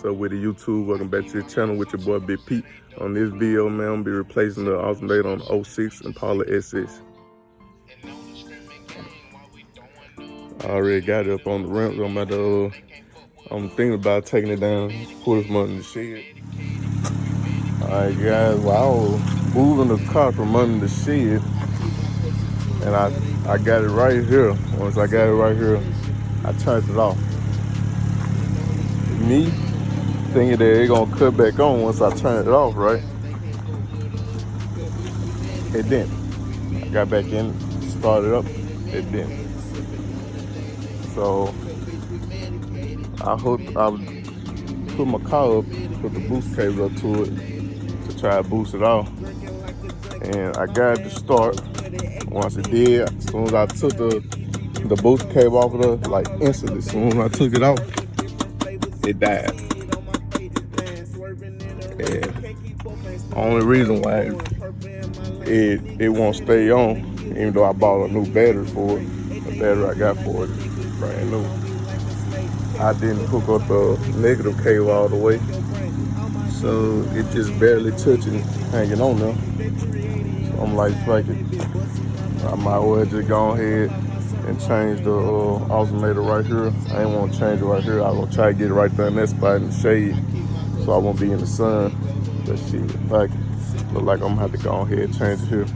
So with the YouTube, welcome back to the channel with your boy Big Pete. On this video, man, I'm gonna be replacing the alternator on the 06 Impala SS. I already got it up on the ramp. I'm thinking about taking it down, pull this under the shed. Alright guys, well I was moving the car from under the shed and I got it right here. Once I got it right here, I turned it off. Me thinking that it's gonna cut back on once I turn it off, right? It didn't. I got back in, started up, it didn't. So I put my car up, put the boost cable up to it to try to boost it off. And I got it to start. Once it did, as soon as I took the boost cable off of there, like instantly, as soon as I took it off, it died. And only reason why it won't stay on, even though I bought a new battery for it, the battery I got for it is brand new. I didn't hook up the negative cable all the way, so it just barely touching, hanging on there. So I'm like, fuck it, I might well just go ahead and change the alternator right here. I ain't want to change it right here. I'm gonna try to get it right there in that spot in the shade, so I won't be in the sun. But shit, like, look like I'm gonna have to go ahead and change it here.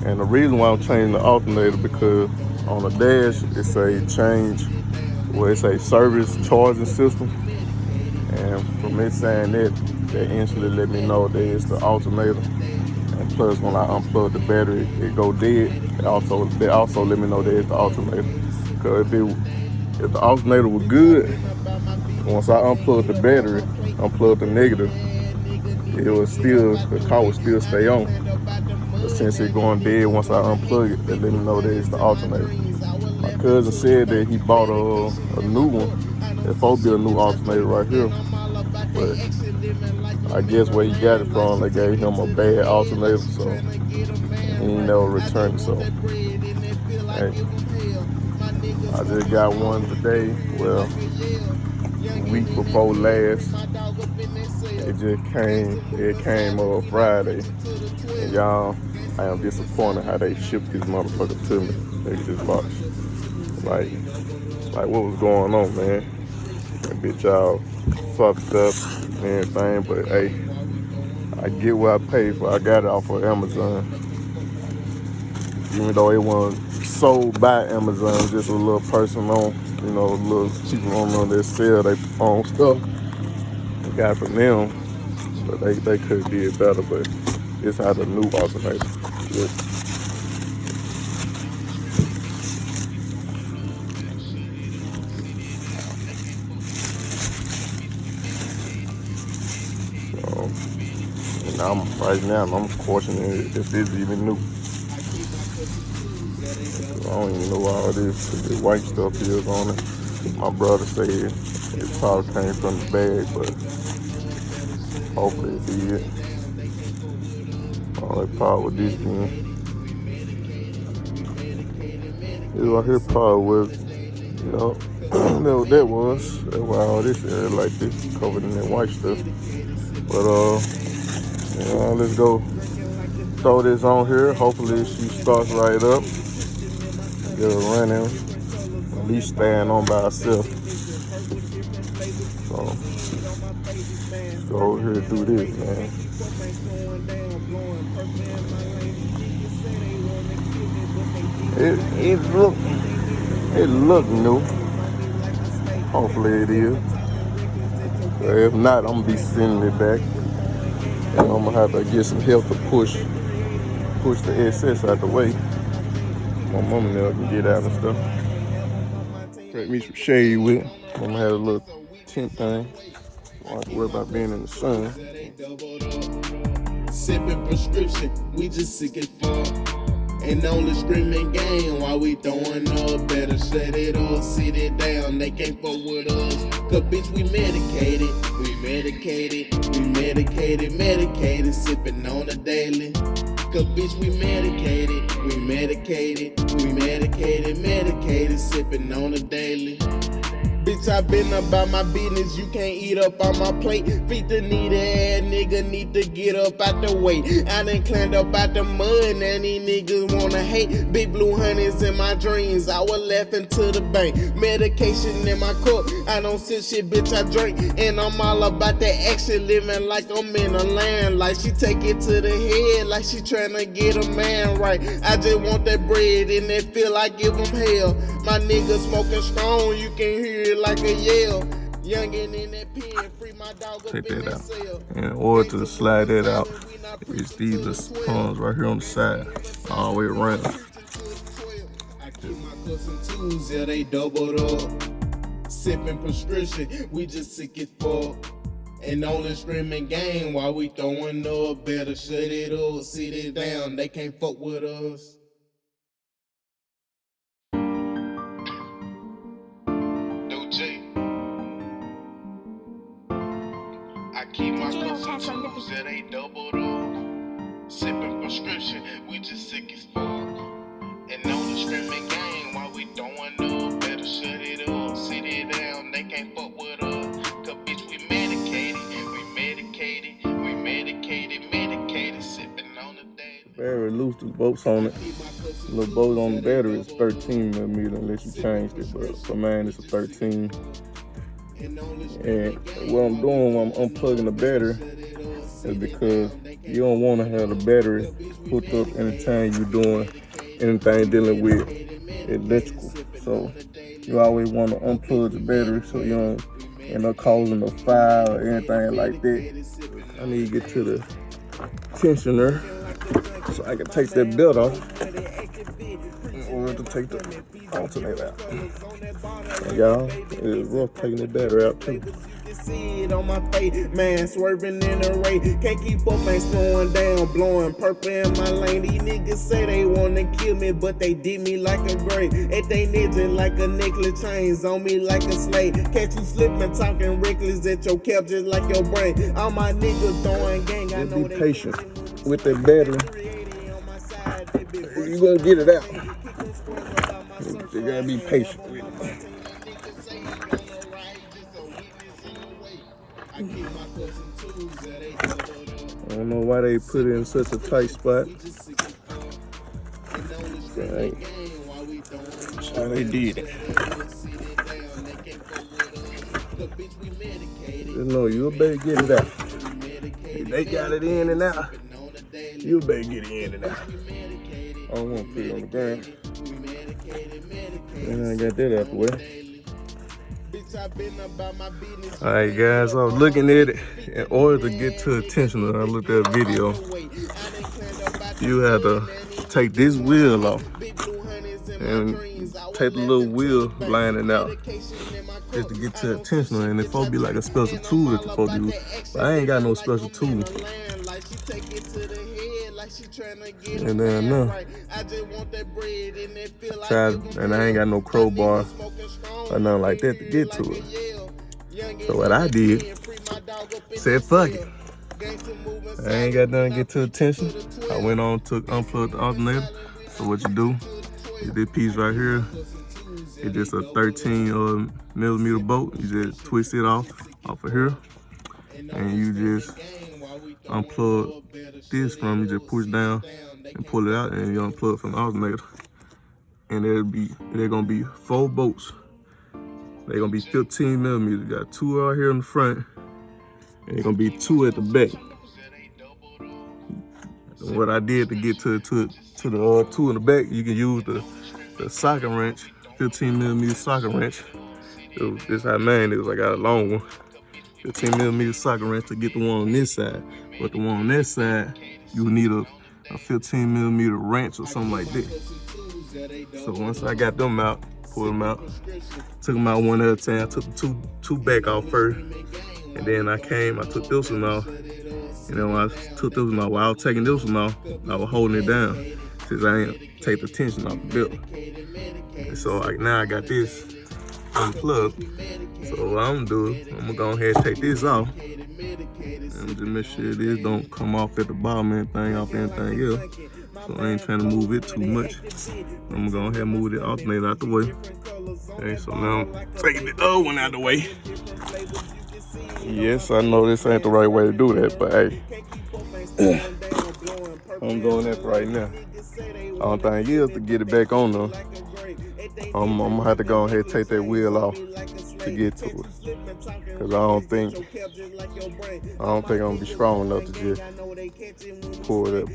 And the reason why I'm changing the alternator, because on the dash it say change, well, it's a service charging system, and from it saying that, they instantly let me know that it's the alternator. And plus, when I unplug the battery, it go dead. They also let me know that it's the alternator. Because if the alternator was good, once I unplug the battery, unplug the negative, the car would still stay on. But since it's going dead, once I unplug it, they let me know that it's the alternator. My cousin said that he bought a new one. It's supposed to be a new alternator right here. But I guess where he got it from, they gave him a bad alternator, so he ain't never returned it. So hey, I just got one today. Well, a week before last. It came Friday. And y'all, I am disappointed how they shipped this motherfucker to me. This box. Like what was going on, man? That bitch all fucked up and everything, but hey, I get what I paid for. I got it off of Amazon. Even though it wasn't sold by Amazon, just a little person on, little people on that sell their own stuff. I got it from them, but they could have did better, but it's how the new alternator. And right now I'm questioning if it's even new. I don't even know all this white stuff is on it. My brother said it probably came from the bag, but hopefully it did. It probably with this thing. This right here probably was, know what that was. That's why all this area like this, covered in that white stuff. But let's go throw this on here. Hopefully she starts right up. Get her running. At least staying on by herself. So let's go over here and do this, man. It look new. Hopefully it is. If not, I'm gonna be sending it back. And I'm gonna have to get some help to push the SS out the way. My mama now can get out and stuff. Create me some shade with it. I'm gonna have a little tent thing. I don't have to worry about being in the sun. Sipping prescription, we just sick as fuck. And only screaming game while we throwing up. Better shut it up, sit it down, they can't fuck with us. Cause bitch, we medicated, sipping on a daily. Cause bitch, we medicated, sipping on a daily. Bitch, Bitch, I been about my business, you can't eat up on my plate. Feet the needy ass nigga need to get up out the way. I done climbed up out the mud, and these niggas wanna hate. Big blue honeys in my dreams, I was laughing to the bank. Medication in my cup, I don't sip shit, bitch, I drink. And I'm all about that action, living like I'm in a land. Like she take it to the head, like she tryna get a man right. I just want that bread, and that feel I give them hell. My nigga smoking strong, you can hear it like a yell. Youngin' in that pen, free my dog up in that cell. In order to slide that out, it's these little pawns right here on the side, all the way around. I keep my cousin twos, yeah, they doubled up. Sipping prescription, we just sick it for. And only screaming game while we throwing up. Better shut it up, sit it down, they can't fuck with us. I keep my cousin twos, yeah, they doubled up. Sipping prescription, we just sick as fuck. And on the screaming game while we throwing up. Better shut it up, sit it down, they can't fuck with us. Cause bitch, we medicated, sipping on the day. Very loose, the bolts on it. The little bolt on the battery is 13 millimeter unless you changed it, but for mine it's a 13. And what I'm doing when I'm unplugging the battery is because you don't want to have the battery hooked up anytime you're doing anything dealing with electrical. So you always want to unplug the battery so you don't end up causing a fire or anything like that. I need to get to the tensioner so I can take that belt off in order to take the alternator out. And y'all, it's rough taking the battery out too. See it on my face, man, swerving in a race. Can't keep up, ain't slowing down, blowing purple in my lane. These niggas say they wanna kill me, but they did me like a grave. At they ninja like a necklace, chains on me like a slave. Catch you slipping, talking reckless at your cap just like your brain. All my niggas throwing gang, I know be patient with that battery. You gonna get it out. You gotta be patient with it. I don't know why they put it in such a tight spot. That's how they did it. You know, you better get it out. If they got it in and out, you better get it in and out. I don't want to put it on the ground. And I got that out the way. Alright guys, I was looking at it. In order to get to attention, I looked at a video. You have to take this wheel off and take the little wheel lining out just to get to attention. And it's supposed to be like a special tool that you're supposed to use. But I ain't got no special tool. And then no. And I ain't got no crowbar or nothing like that to get to it. So what I did, said fuck it. I ain't got nothing to get to attention. I went on to unplug the alternator. So what you do is this piece right here. It's just a 13 millimeter bolt. You just twist it off of here, and you just unplug this from. You just push down and pull it out, and you unplug from the alternator. And they're gonna be 4 bolts. They're gonna be 15 millimeters. You got 2 out here in the front, and they're gonna be 2 at the back. And what I did to get to the 2 in the back, you can use the socket wrench, 15 millimeter socket wrench. This how mine is. I got a long one, 15 millimeter socket wrench to get the one on this side. But the one on that side, you need a 15 millimeter wrench or something like that. So once I got them out, pulled them out, took them out one at a time. I took the two back off first, and then I took this one off. And then when I took this one off, while I was taking this one off, I was holding it down since I didn't take the tension off the belt. And so now I got this unplugged. So what I'm gonna do is I'm gonna go ahead and take this off and just make sure this don't come off at the bottom and anything off anything else. So I ain't trying to move it too much. I'm gonna go ahead and move the alternator out the way. Okay, so now I'm taking the other one out of the way. Yes, I know this ain't the right way to do that, but hey, I'm doing that for right now. Only thing is to get it back on though. I'm gonna have to go ahead and take that wheel off to get to it. Cause I don't think I'm gonna be strong enough to just pull that,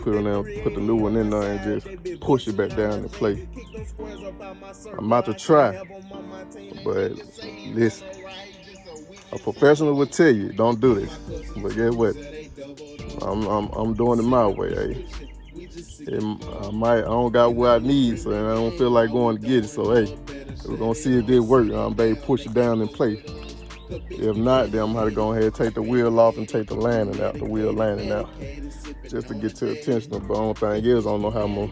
put the new one in there and just push it back down and play. I'm about to try, but listen, a professional would tell you don't do this. But guess what? I'm doing it my way. Hey, I don't got what I need, so I don't feel like going to get it. So hey, we're gonna see if it works. I'm baby push it down in place. If not, then I'm gonna have to go ahead and take the wheel off and take the landing out, the wheel landing out, just to get to the tensioner. But the only thing is, I don't know how I'm gonna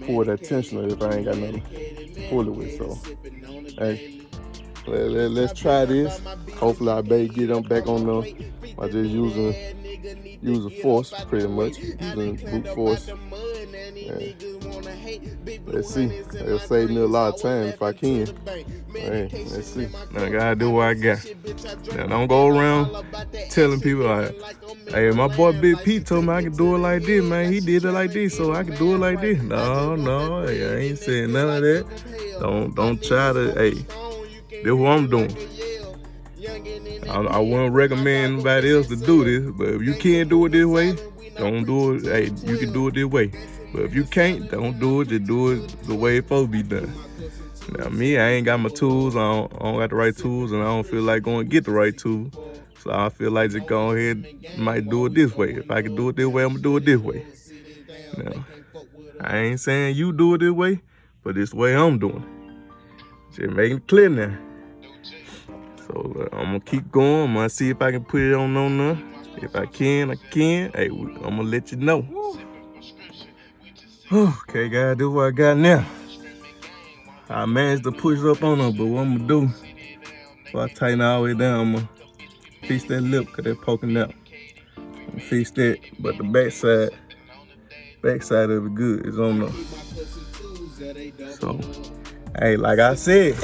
pull that tensioner if I ain't got nothing to pull it with. So hey, let's try this. Hopefully I better get them back on the. I just using force pretty much, using brute force. Yeah. Let's see. It'll save me a lot of time if I can. Hey, let's see. Now I gotta do what I got. Now don't go around telling people like, hey, my boy Big Pete told me I could do it like this, man. He did it like this, so I could do it like this. No, hey, I ain't saying none of that. Don't try to, hey, this what I'm doing. I wouldn't recommend anybody else to do this, but if you can't do it this way, don't do it. Hey, you can do it this way. But if you can't, don't do it. Just do it the way it's supposed to be done. Now, me, I ain't got my tools. I don't got the right tools, and I don't feel like going to get the right tool. So I feel like just go ahead, might do it this way. If I can do it this way, I'm going to do it this way. Now, I ain't saying you do it this way, but this way I'm doing it. Just making it clear now. So I'm gonna keep going. I'm gonna see if I can put it on there. If I can, I can. Hey, I'm gonna let you know. Okay, guys, this is what I got now. I managed to push up on her, but what I'm gonna do, before I tighten it all the way down, I'm gonna fix that lip, cause they're poking out. I'm gonna fix that, but the backside of it good is on there. So, hey, like I said,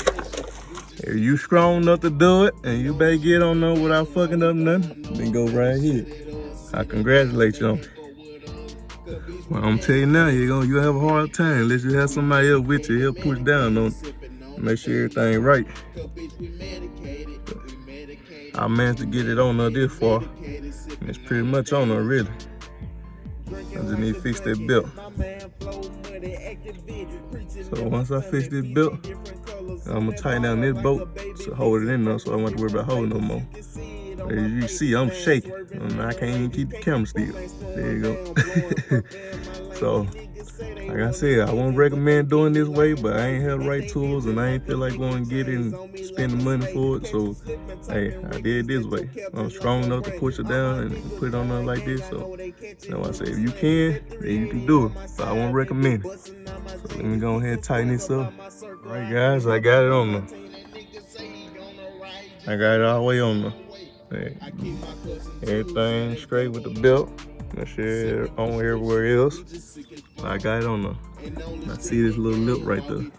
if you strong enough to do it and you better get on there without fucking up nothing, then go right ahead. I congratulate you on it. Well, I'm telling you now, you'll have a hard time unless you have somebody else with you. He'll push down on it, make sure everything right. I managed to get it on there this far. And it's pretty much on there, really. I just need to fix that belt. So once I fix this belt, I'm gonna tighten down this bolt to hold it in there so I don't have to worry about holding no more. As you see, I'm shaking. I can't even keep the camera still. There you go. So, like I said, I won't recommend doing this way, but I ain't have the right tools and I ain't feel like going to get it and spend the money for it. So, hey, I did this way. I'm strong enough to push it down and put it on there like this. So, I say, if you can, then you can do it. But I won't recommend it. So let me go ahead and tighten this up. All right, guys, I got it on there. I got it all the way on there. Hey, everything straight with the belt. That shit on everywhere else. I got it on there. I see this little lip right there.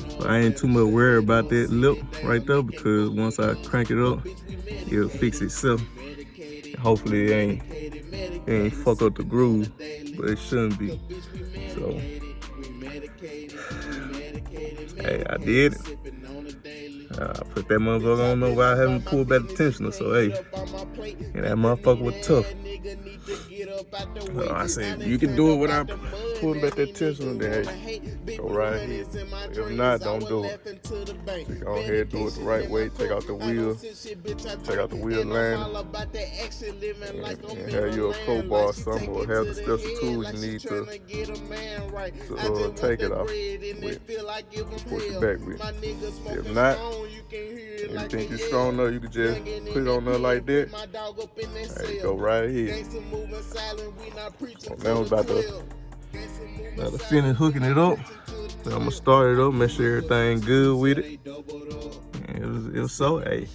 So I ain't too much worried about that lip right there because once I crank it up, it'll fix itself. And hopefully it ain't fuck up the groove, but it shouldn't be. So, hey, I did it. I put that motherfucker on there without having to pull back the tensioner. So, hey, and that motherfucker was tough. So I said, you can do it without pulling back that tensioner, then hey, go right ahead. If not, don't do it. So go ahead and do it the right way. Take out the wheel line, and have your crowbar or something, or have the special tools you need to take it off with, push it back with. If not, if you think you're strong enough, you can just put it on there like that. Hey, go right ahead. So now I'm about to finish hooking it up. Then I'm gonna start it up, make sure everything good with it. And it was so, hey,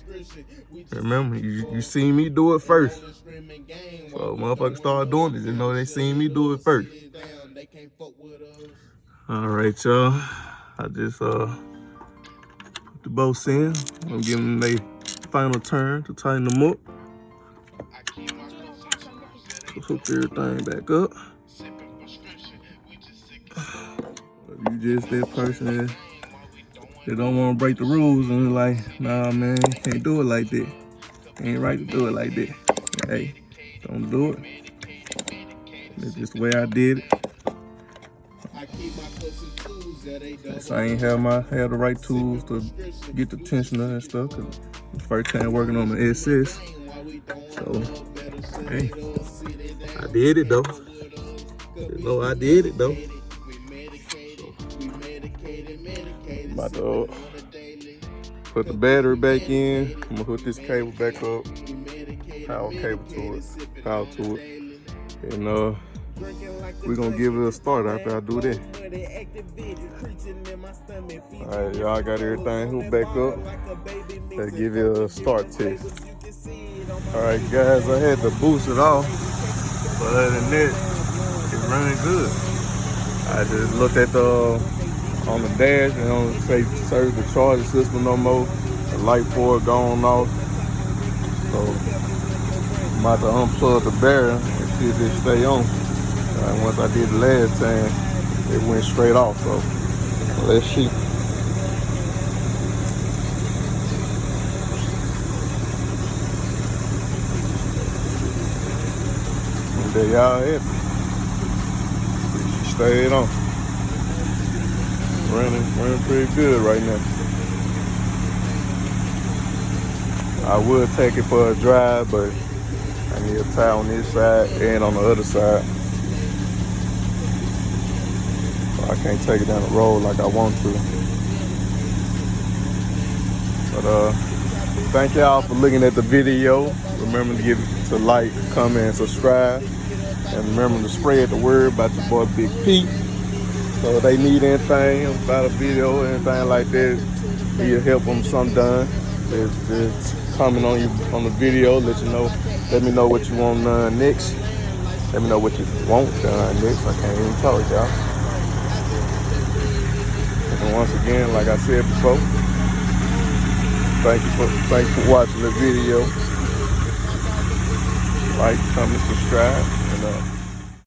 remember, you seen me do it first. So motherfuckers start doing it, you know they seen me do it first. All right, y'all. I just the bolts in. I'm giving them a final turn to tighten them up. Hook everything back up. If you just that person that don't want to break the rules and like, nah man, you can't do it like that. Ain't right to do it like that. Hey, don't do it. That's just the way I did it. Since I ain't have the right tools to get the tensioner and stuff, cause the first time working on the SS. So, hey, I did it though. You know, I did it though. I'm about to put the battery back in. I'm gonna hook this cable back up. Power cable to it. Power to it. And we're gonna give it a start after I do that. Alright, y'all got everything hooked back up. Let's give it a start test. Alright guys, I had to boost it off, but other than that, it's running good. I just looked at on the dash and don't say serve the charger system no more. The light for it gone off. So I'm about to unplug the battery and see if it stay on. Once I did the last time, it went straight off. So let's see. And there y'all have it. She stayed on. Running pretty good right now. I would take it for a drive, but I need a tie on this side and on the other side. So I can't take it down the road like I want to. But thank y'all for looking at the video. Remember to like, comment, and subscribe. And remember to spread the word about your boy Big P. So if they need anything about a video or anything like that, need help them something done, just comment on the video, let me know what you want done next. Let me know what you want done next. I can't even talk, y'all. And once again, like I said before, thank you for watching the video. Like, comment, subscribe, and